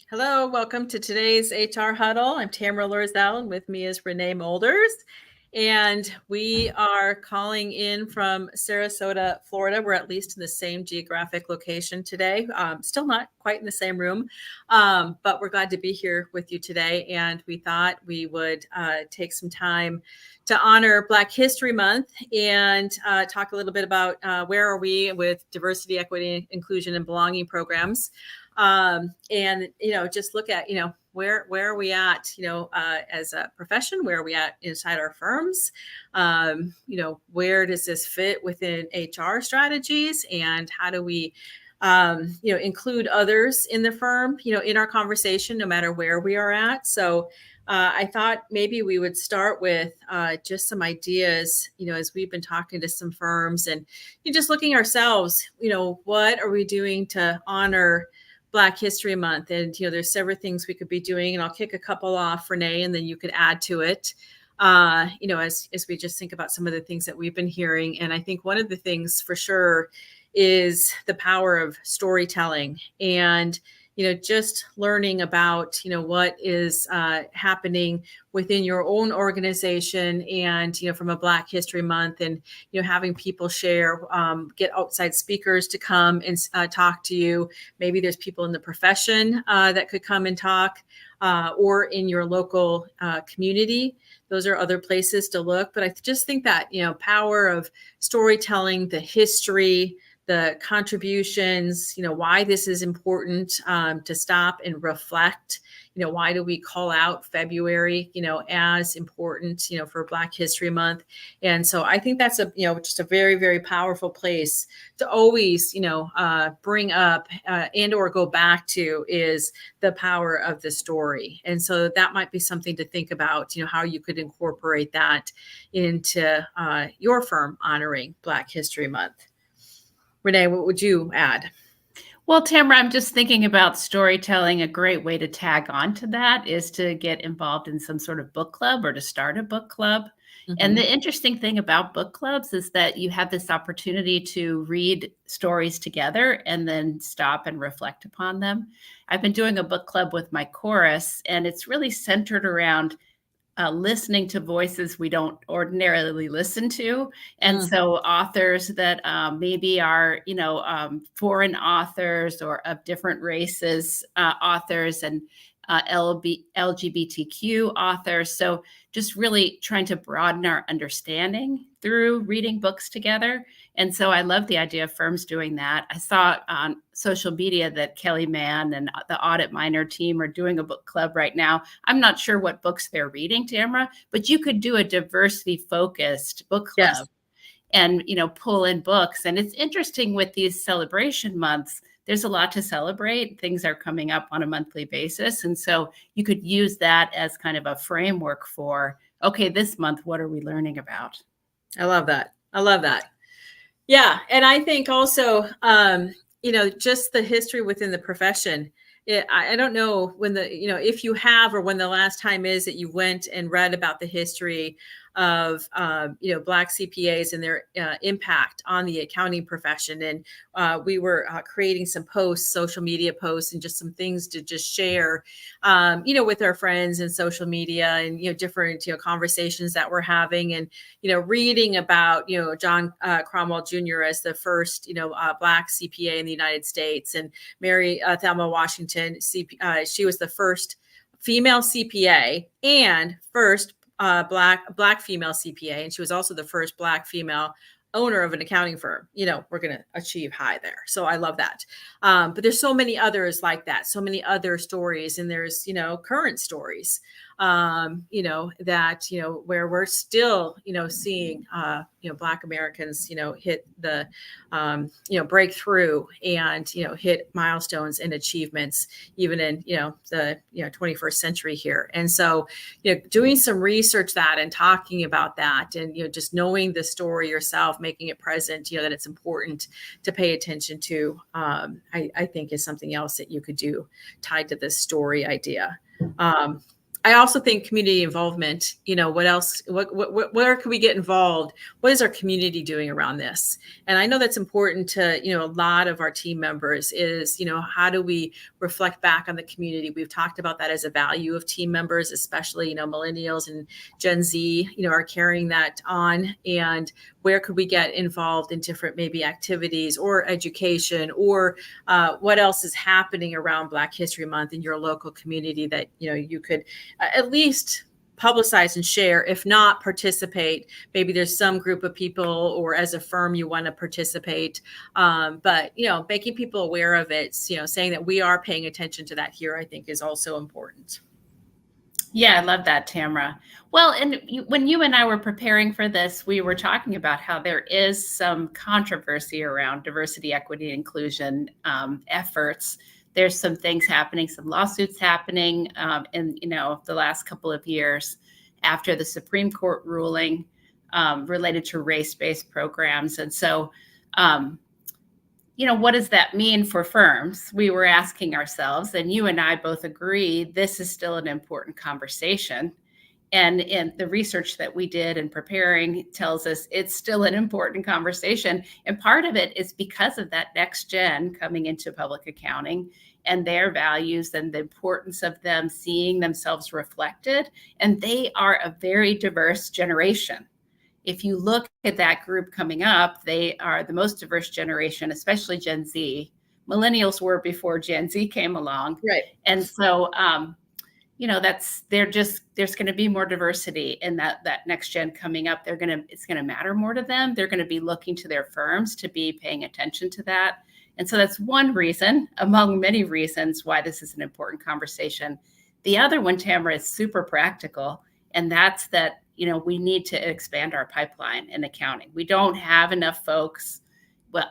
Hello, welcome to today's HR Huddle. I'm Tamera Loerzel, and with me is Renee Moelders. And we are calling in from Sarasota, Florida. We're at least in the same geographic location today. Still not quite in the same room, but we're glad to be here with you today. And we thought we would take some time to honor Black History Month and talk a little bit about where are we with diversity, equity, inclusion, and belonging programs. And just look at where are we at as a profession, where are we at inside our firms, where does this fit within HR strategies, and how do we include others in the firm in our conversation, no matter where we are at. So I thought maybe we would start with just some ideas, as we've been talking to some firms and just looking ourselves, what are we doing to honor Black History Month? And, there's several things we could be doing, and I'll kick a couple off, Renee, and then you could add to it, as we just think about some of the things that we've been hearing. And I think one of the things for sure is the power of storytelling and, just learning about, what is happening within your own organization and, from a Black History Month and, having people share, get outside speakers to come and talk to you. Maybe there's people in the profession that could come and talk or in your local community. Those are other places to look. But I just think that, power of storytelling, the history, the contributions, why this is important to stop and reflect. Why do we call out February, as important, for Black History Month? And so I think that's just a very, very powerful place to always, bring up and or go back to is the power of the story. And so that might be something to think about, how you could incorporate that into your firm honoring Black History Month. Renee, what would you add? Well, Tamara, I'm just thinking about storytelling. A great way to tag on to that is to get involved in some sort of book club or to start a book club. Mm-hmm. And the interesting thing about book clubs is that you have this opportunity to read stories together and then stop and reflect upon them. I've been doing a book club with my chorus, and it's really centered around listening to voices we don't ordinarily listen to. And so authors that maybe are, foreign authors or of different races, authors and LGBTQ authors. So just really trying to broaden our understanding through reading books together. And so I love the idea of firms doing that. I saw on social media that Kelly Mann and the Audit Minor team are doing a book club right now. I'm not sure what books they're reading, Tamara, but you could do a diversity-focused book club. Yes. And, pull in books. And it's interesting with these celebration months, there's a lot to celebrate. Things are coming up on a monthly basis. And so you could use that as kind of a framework for, okay, this month, what are we learning about? I love that. Yeah. And I think also, just the history within the profession. I don't know when if you have or when the last time is that you went and read about the history of, Black CPAs and their impact on the accounting profession. And we were creating some posts, social media posts, and just some things to just share, with our friends and social media and, different, conversations that we're having and, reading about, John Cromwell Jr. as the first, Black CPA in the United States, and Mary Thelma Washington, she was the first female CPA and first Black female CPA, and she was also the first Black female owner of an accounting firm. We're going to achieve high there. So I love that. But there's so many others like that, so many other stories, and there's, current stories, that, where we're still, seeing, Black Americans, hit the, breakthrough and, hit milestones and achievements, even in, the, 21st century here. And so, doing some research that and talking about that and, just knowing the story yourself, making it present, that it's important to pay attention to, I think is something else that you could do tied to this story idea. I also think community involvement, what else, where can we get involved? What is our community doing around this? And I know that's important to, a lot of our team members is, how do we reflect back on the community? We've talked about that as a value of team members, especially, millennials and Gen Z, are carrying that on. And where could we get involved in different maybe activities or education, or what else is happening around Black History Month in your local community that, you could at least publicize and share, if not participate. Maybe there's some group of people or as a firm you want to participate, but making people aware of it, saying that we are paying attention to that here, I think is also important. Yeah, I love that, Tamera. Well, and when you and I were preparing for this, we were talking about how there is some controversy around diversity, equity, and inclusion efforts. There's some things happening, some lawsuits happening in the last couple of years after the Supreme Court ruling related to race-based programs. And so, what does that mean for firms? We were asking ourselves, and you and I both agree, this is still an important conversation. And in the research that we did in preparing tells us it's still an important conversation. And part of it is because of that next gen coming into public accounting and their values and the importance of them seeing themselves reflected. And they are a very diverse generation. If you look at that group coming up, they are the most diverse generation, especially Gen Z. Millennials were before Gen Z came along. Right. And so, there's going to be more diversity in that next gen coming up. It's going to matter more to them. They're going to be looking to their firms to be paying attention to that. And so that's one reason among many reasons why this is an important conversation. The other one, Tamera, is super practical. And that's that, we need to expand our pipeline in accounting. We don't have enough folks.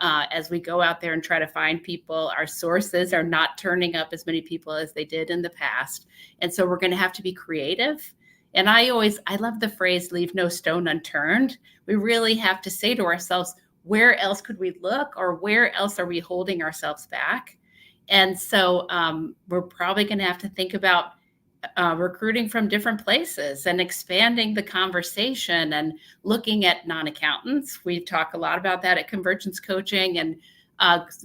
As we go out there and try to find people, our sources are not turning up as many people as they did in the past. And so we're going to have to be creative. And I love the phrase, leave no stone unturned. We really have to say to ourselves, where else could we look, or where else are we holding ourselves back? And so we're probably going to have to think about recruiting from different places and expanding the conversation and looking at non-accountants. We talk a lot about that at Convergence Coaching, and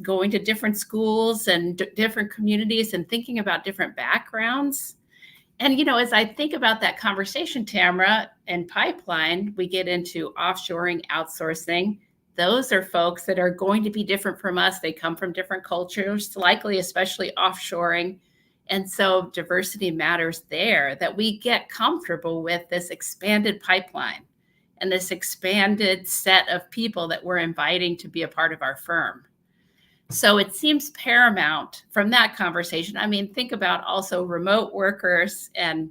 going to different schools and different communities and thinking about different backgrounds. And, as I think about that conversation, Tamera, and pipeline, we get into offshoring, outsourcing. Those are folks that are going to be different from us. They come from different cultures, likely, especially offshoring. And so diversity matters there, that we get comfortable with this expanded pipeline and this expanded set of people that we're inviting to be a part of our firm. So it seems paramount from that conversation. I mean, think about also remote workers and,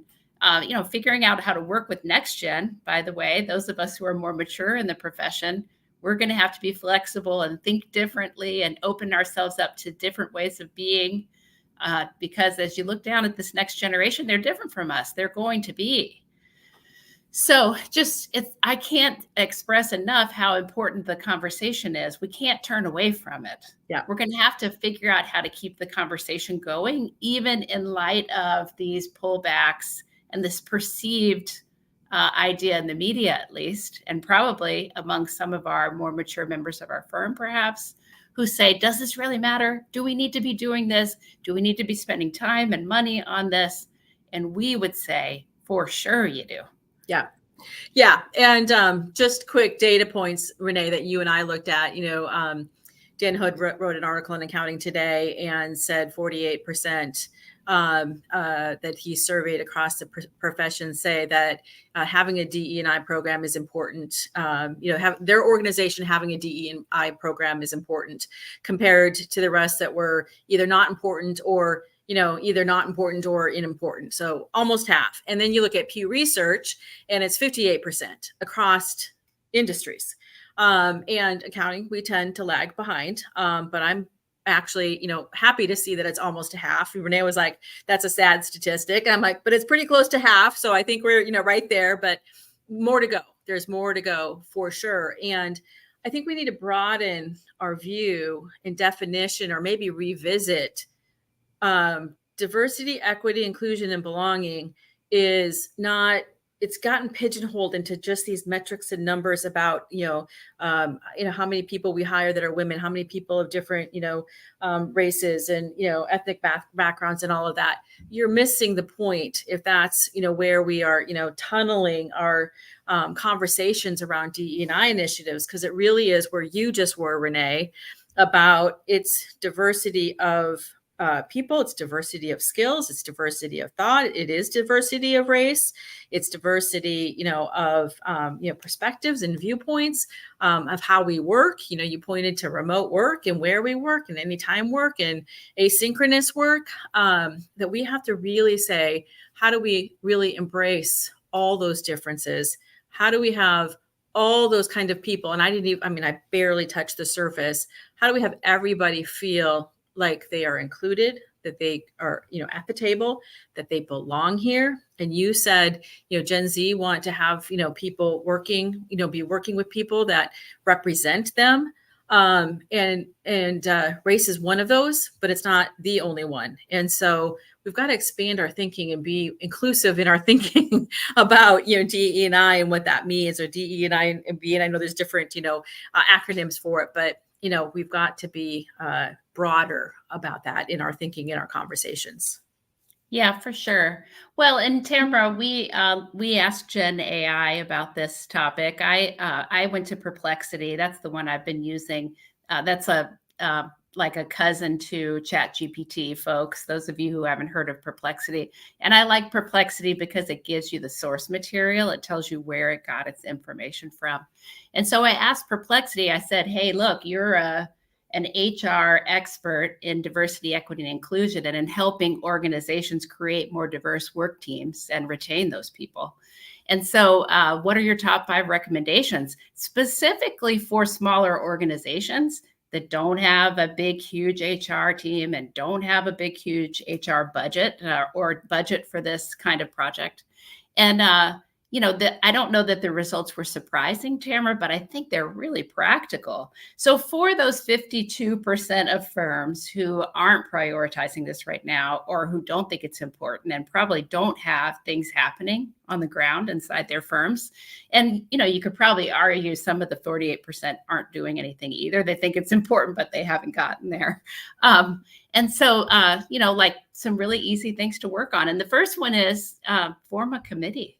figuring out how to work with next gen. By the way, those of us who are more mature in the profession, we're going to have to be flexible and think differently and open ourselves up to different ways of being. Because as you look down at this next generation, they're different from us. They're going to be. So I can't express enough how important the conversation is. We can't turn away from it. Yeah. We're going to have to figure out how to keep the conversation going, even in light of these pullbacks and this perceived idea in the media, at least, and probably among some of our more mature members of our firm, perhaps, who say, does this really matter? Do we need to be doing this? Do we need to be spending time and money on this? And we would say, for sure you do. Yeah. Yeah. And just quick data points, Renee, that you and I looked at, Dan Hood wrote an article in Accounting Today and said 48% that he surveyed across the profession say that having a DE&I program is important. Their organization having a DE&I program is important compared to the rest that were either not important or unimportant. So almost half. And then you look at Pew Research and it's 58% across industries. And accounting, we tend to lag behind. But I'm actually, happy to see that it's almost a half. Renee was like, that's a sad statistic. I'm like, but it's pretty close to half. So I think we're, right there, but more to go. There's more to go for sure. And I think we need to broaden our view and definition, or maybe revisit diversity, equity, inclusion, and belonging is not, it's gotten pigeonholed into just these metrics and numbers about, how many people we hire that are women, how many people of different, races and, ethnic backgrounds and all of that. You're missing the point if that's, where we are, tunneling our conversations around DE&I initiatives, because it really is where you just were, Renee, about its diversity of people, it's diversity of skills, it's diversity of thought, it is diversity of race, it's diversity, of perspectives and viewpoints of how we work. You pointed to remote work and where we work and anytime work and asynchronous work. That we have to really say, how do we really embrace all those differences? How do we have all those kind of people? And I barely touched the surface. How do we have everybody feel like they are included, that they are, at the table, that they belong here? And you said, Gen Z want to have, people working, be working with people that represent them. And race is one of those, but it's not the only one. And so we've got to expand our thinking and be inclusive in our thinking about, DE&I and what that means, or DE&I and B. And I know there's different, acronyms for it, but we've got to be broader about that in our thinking, in our conversations. Yeah, for sure. Well, in Tamera, we asked Gen AI about this topic. I went to Perplexity. That's the one I've been using. That's like a cousin to ChatGPT, folks. Those of you who haven't heard of Perplexity, and I like Perplexity because it gives you the source material. It tells you where it got its information from. And so I asked Perplexity. I said, "Hey, look, you're an HR expert in diversity, equity, and inclusion, and in helping organizations create more diverse work teams and retain those people. And so what are your top 5 recommendations specifically for smaller organizations that don't have a big, huge HR team and don't have a big, huge HR budget or budget for this kind of project?" And I don't know that the results were surprising, Tamara, but I think they're really practical. So for those 52% of firms who aren't prioritizing this right now, or who don't think it's important and probably don't have things happening on the ground inside their firms, and you could probably argue some of the 48% aren't doing anything either. They think it's important, but they haven't gotten there. And so, like some really easy things to work on. And the first one is form a committee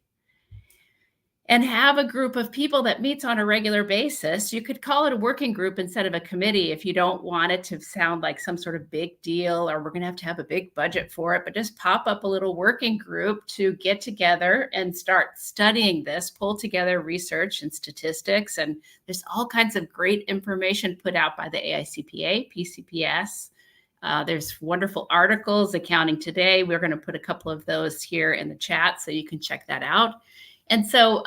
and have a group of people that meets on a regular basis. You could call it a working group instead of a committee if you don't want it to sound like some sort of big deal, or we're going to have a big budget for it, but just pop up a little working group to get together and start studying this, pull together research and statistics. And there's all kinds of great information put out by the AICPA, PCPS. There's wonderful articles, Accounting Today. We're going to put a couple of those here in the chat so you can check that out. And so,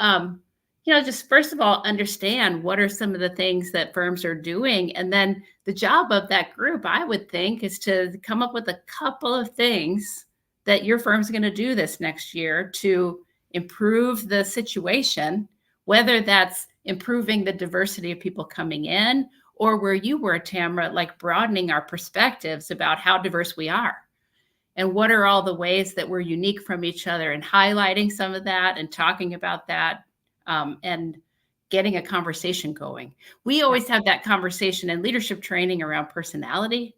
just first of all, understand what are some of the things that firms are doing. And then the job of that group, I would think, is to come up with a couple of things that your firm's going to do this next year to improve the situation, whether that's improving the diversity of people coming in, or where you were, Tamara, like broadening our perspectives about how diverse we are. And what are all the ways that we're unique from each other, and highlighting some of that and talking about that and getting a conversation going. We always have that conversation in leadership training around personality.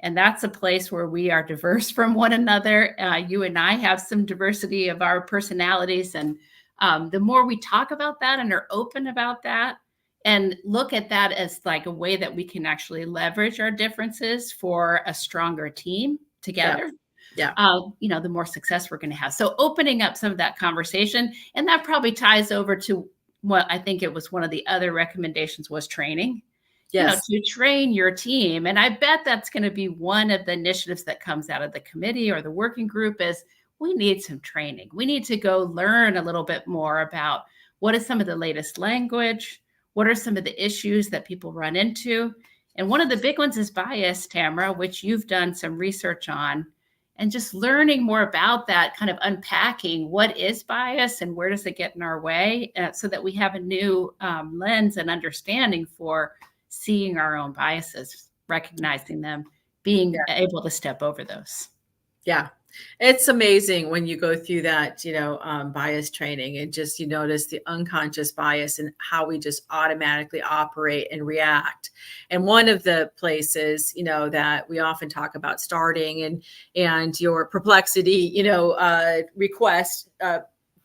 And that's a place where we are diverse from one another. You and I have some diversity of our personalities. And the more we talk about that and are open about that and look at that as like a way that we can actually leverage our differences for a stronger team together. Yeah. The more success we're going to have. So opening up some of that conversation, and that probably ties over to what I think it was one of the other recommendations was training. Yes. To train your team. And I bet that's going to be one of the initiatives that comes out of the committee or the working group is we need some training. We need to go learn a little bit more about what is some of the latest language, what are some of the issues that people run into. And one of the big ones is bias, Tamara, which you've done some research on. And just learning more about that, kind of unpacking what is bias and where does it get in our way, so that we have a new lens and understanding for seeing our own biases, recognizing them, being able to step over those. Yeah. It's amazing when you go through that, bias training and just you notice the unconscious bias and how we just automatically operate and react. And one of the places, that we often talk about starting and your perplexity, request.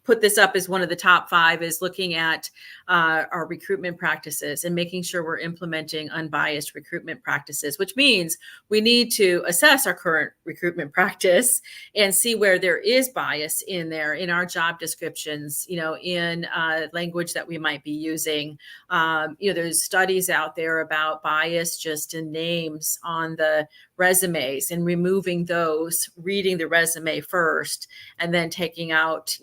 Put this up as one of the top 5 is looking at our recruitment practices and making sure we're implementing unbiased recruitment practices, which means we need to assess our current recruitment practice and see where there is bias in there in our job descriptions, in language that we might be using. There's studies out there about bias just in names on the resumes and removing those, reading the resume first, and then taking out,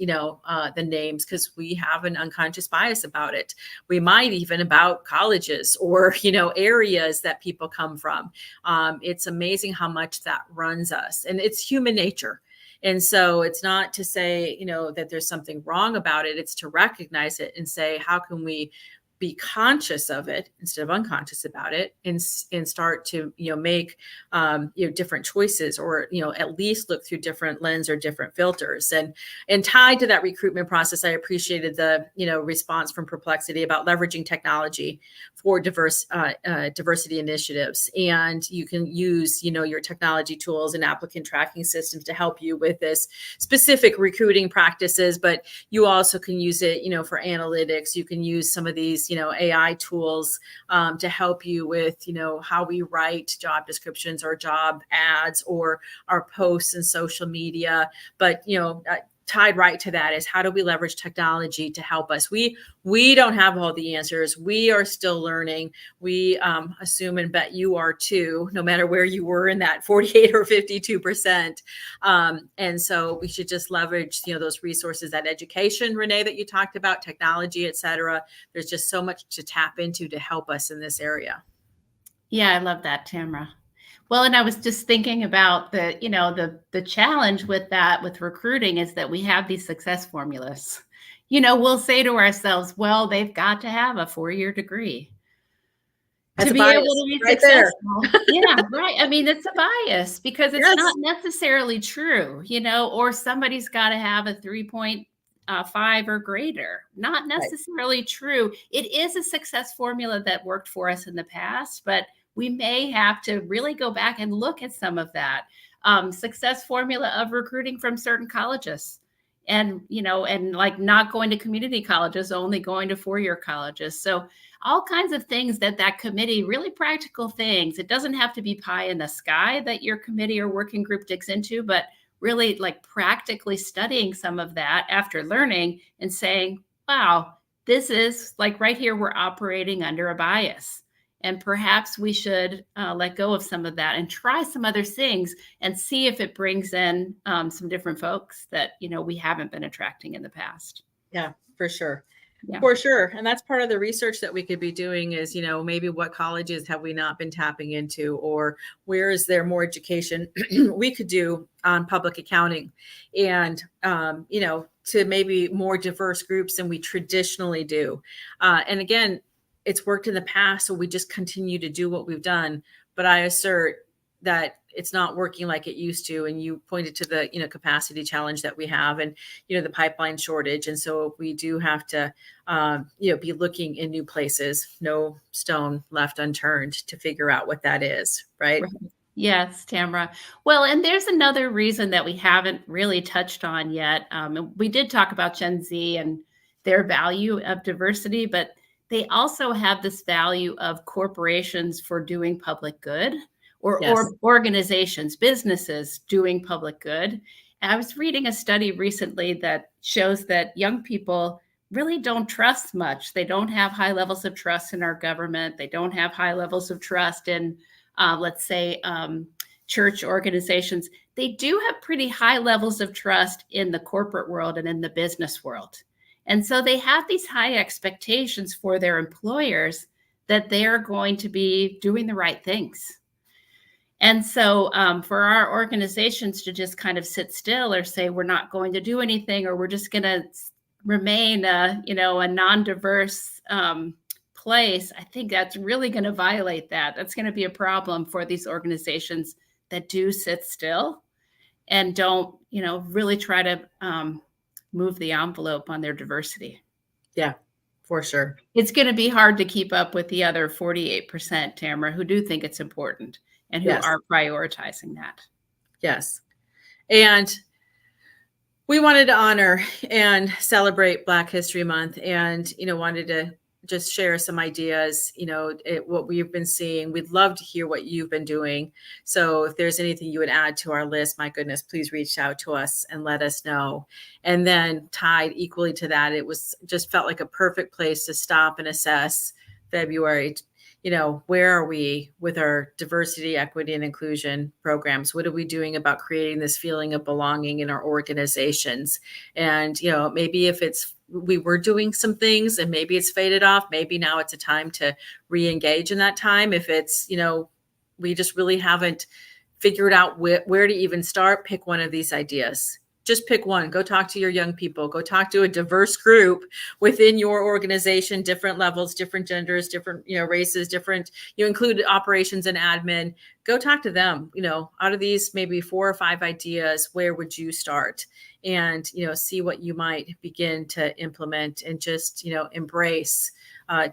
the names because we have an unconscious bias about it. We might even about colleges or, areas that people come from. It's amazing how much that runs us, and it's human nature. And so it's not to say, that there's something wrong about it. It's to recognize it and say, how can we be conscious of it instead of unconscious about it and start to, make, different choices or, at least look through different lens or different filters. And tied to that recruitment process, I appreciated the, response from Perplexity about leveraging technology for diversity initiatives. And you can use, your technology tools and applicant tracking systems to help you with this specific recruiting practices, but you also can use it, for analytics. You can use some of these, AI tools to help you with, how we write job descriptions or job ads or our posts in social media. But, tied right to that is how do we leverage technology to help us? We don't have all the answers. We are still learning. We assume and bet you are too, no matter where you were in that 48 or 52%. And so we should just leverage, those resources, that education, Renee, that you talked about, technology, et cetera. There's just so much to tap into to help us in this area. Yeah, I love that, Tamara. Well, and I was just thinking about the challenge with that, with recruiting, is that we have these success formulas. We'll say to ourselves, well, they've got to have a 4-year degree That's to be able to be right successful. Yeah, right. I mean, it's a bias because it's Yes. not necessarily true, or somebody's got to have a 3.5 or greater. Not necessarily true. It is a success formula that worked for us in the past, but we may have to really go back and look at some of that success formula of recruiting from certain colleges and, and like not going to community colleges, only going to 4-year colleges. So all kinds of things that committee, really practical things. It doesn't have to be pie in the sky that your committee or working group digs into, but really like practically studying some of that after learning and saying, wow, this is like right here, we're operating under a bias. And perhaps we should let go of some of that and try some other things and see if it brings in some different folks that, we haven't been attracting in the past. Yeah, for sure. Yeah. For sure. And that's part of the research that we could be doing is, maybe what colleges have we not been tapping into, or where is there more education we could do on public accounting and, to maybe more diverse groups than we traditionally do. And again, it's worked in the past, so we just continue to do what we've done. But I assert that it's not working like it used to. And you pointed to the, capacity challenge that we have and, the pipeline shortage. And so we do have to, be looking in new places, no stone left unturned to figure out what that is. Right. Yes, Tamara. Well, and there's another reason that we haven't really touched on yet. We did talk about Gen Z and their value of diversity, but they also have this value of corporations for doing public good or organizations, businesses doing public good. And I was reading a study recently that shows that young people really don't trust much. They don't have high levels of trust in our government. They don't have high levels of trust in, let's say, church organizations. They do have pretty high levels of trust in the corporate world and in the business world. And so they have these high expectations for their employers that they are going to be doing the right things. And so for our organizations to just kind of sit still or say, we're not going to do anything, or we're just going to remain a non-diverse place, I think that's really going to violate that. That's going to be a problem for these organizations that do sit still and don't, really try to move the envelope on their diversity. Yeah, for sure. It's going to be hard to keep up with the other 48%, Tamara, who do think it's important and who Yes. are prioritizing that. Yes. And we wanted to honor and celebrate Black History Month, and, wanted to just share some ideas, what we've been seeing. We'd love to hear what you've been doing. So if there's anything you would add to our list, my goodness, please reach out to us and let us know. And then tied equally to that, it was just felt like a perfect place to stop and assess February. Where are we with our diversity, equity, and inclusion programs? What are we doing about creating this feeling of belonging in our organizations? And, maybe if we were doing some things and maybe it's faded off, maybe now it's a time to re-engage in that time. If it's, we just really haven't figured out where to even start, pick one of these ideas. Just pick one. Go talk to your young people. Go talk to a diverse group within your organization, different levels, different genders, different, races, different, include operations and admin. Go talk to them, out of these maybe 4 or 5 ideas, where would you start? And, see what you might begin to implement and just, embrace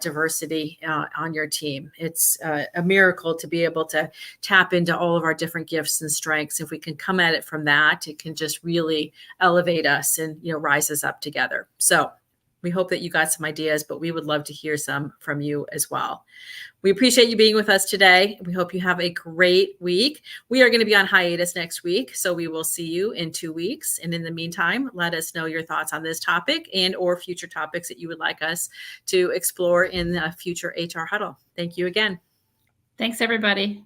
diversity on your team. It's a miracle to be able to tap into all of our different gifts and strengths. If we can come at it from that, it can just really elevate us and, rise us up together. So we hope that you got some ideas, but we would love to hear some from you as well. We appreciate you being with us today. We hope you have a great week. We are going to be on hiatus next week, so we will see you in 2 weeks. And in the meantime, let us know your thoughts on this topic and or future topics that you would like us to explore in the future HR Huddle. Thank you again. Thanks, everybody.